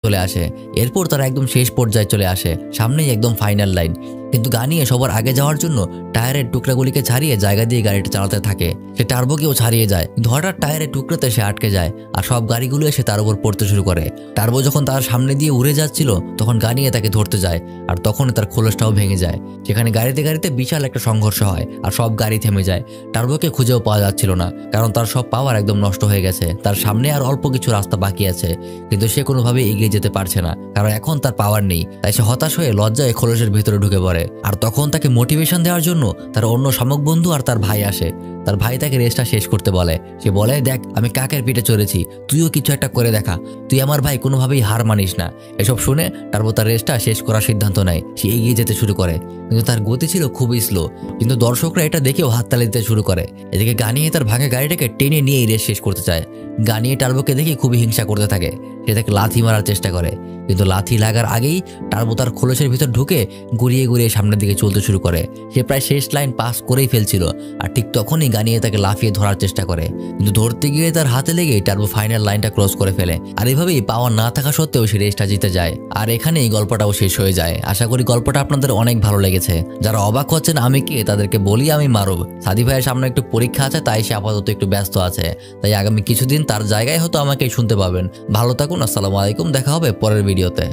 চলে আসে। এরপর তারা একদম শেষ পর্যায়ে চলে আসে, সামনেই একদম ফাইনাল লাইন। কিন্তু গানিয়ে সবার আগে যাওয়ার জন্য টায়ারের টুকরাগুলিকে ছাড়িয়ে জায়গা দিয়ে গাড়িটা চালাতে থাকে। সে টার্বোকেও ছাড়িয়ে যায়, কিন্তু হঠাৎ টায়ারের টুকরাতে সে আটকে যায় আর সব গাড়িগুলো এসে তার উপর পড়তে শুরু করে। টার্বো যখন তার সামনে দিয়ে উড়ে যাচ্ছিল তখন গানিয়ে তাকে ধরতে যায়, আর তখন তার খোলসটাও ভেঙে যায়। সেখানে গাড়িতে গাড়িতে বিশাল একটা সংঘর্ষ হয় আর সব গাড়ি থেমে যায়। টার্বোকে খুঁজেও পাওয়া যাচ্ছিল না, কারণ তার সব পাওয়ার একদম নষ্ট হয়ে গেছে। তার সামনে আর অল্প কিছু রাস্তা বাকি আছে, কিন্তু সে কোনোভাবে এগিয়ে যেতে পারছে না, কারণ এখন তার পাওয়ার নেই। তাই সে হতাশ হয়ে লজ্জায় খোলসের ভিতরে ঢুকে পড়ে। আর তখন তাকে মোটিভেশন দেওয়ার জন্য তার অন্য শামুক বন্ধু আর তার ভাই আসে। তার ভাই তাকে রেসটা শেষ করতে বলে। সে বলে, দেখ আমি কাকের পিঠে চড়েছি, তুইও কিছু একটা করে দেখা, তুই আমার ভাই, কোনোভাবেই হার মানিস না। এসব শুনে টার্বো তার রেসটা শেষ করার সিদ্ধান্ত নেয়। সে এগিয়ে যেতে শুরু করে, কিন্তু তার গতি ছিল খুবই স্লো। কিন্তু দর্শকরা এটা দেখেও হাততালি দিতে শুরু করে। এদিকে গানিয়ে তার ভাঙা গাড়িটাকে টেনে নিয়ে রেস শেষ করতে চায়। গানিয়ে টার্বোকে দেখে খুবই হিংসা করতে থাকে। সে তাকে লাথি মারার চেষ্টা করে, কিন্তু লাথি লাগার আগেই টার্বো তার খোলসের ভিতর ঢুকে ঘুরিয়ে ঘুরিয়ে সামনের দিকে চলতে শুরু করে। সে প্রায় শেষ লাইন পাস করেই ফেলছিল, আর ঠিক তখনই গানিয়ে তাকে লাফিয়ে ধরার চেষ্টা করে, কিন্তু ধরতে গিয়ে তার হাতে লেগে টার্বো ফাইনাল লাইনটা ক্রস করে ফেলে। আর এভাবেই পাওয়ার না থাকা সত্ত্বেও সে রেসটা জিতে যায়। আর এখানেই গল্পটাও শেষ হয়ে যায়। আশা করি গল্পটা আপনাদের অনেক ভালো লেগেছে। যারা অবাক হচ্ছেন আমি কে, তাদেরকে বলি আমি মারুফ। সাদি ভাইয়ের সামনে একটু পরীক্ষা আছে, তাই সে আপাতত একটু ব্যস্ত আছে। তাই আগামী কিছুদিন তার জায়গায় হয়তো আমাকে শুনতে পাবেন। ভালো থাকুন, আসসালামু আলাইকুম, দেখা হবে পরের ভিডিওতে।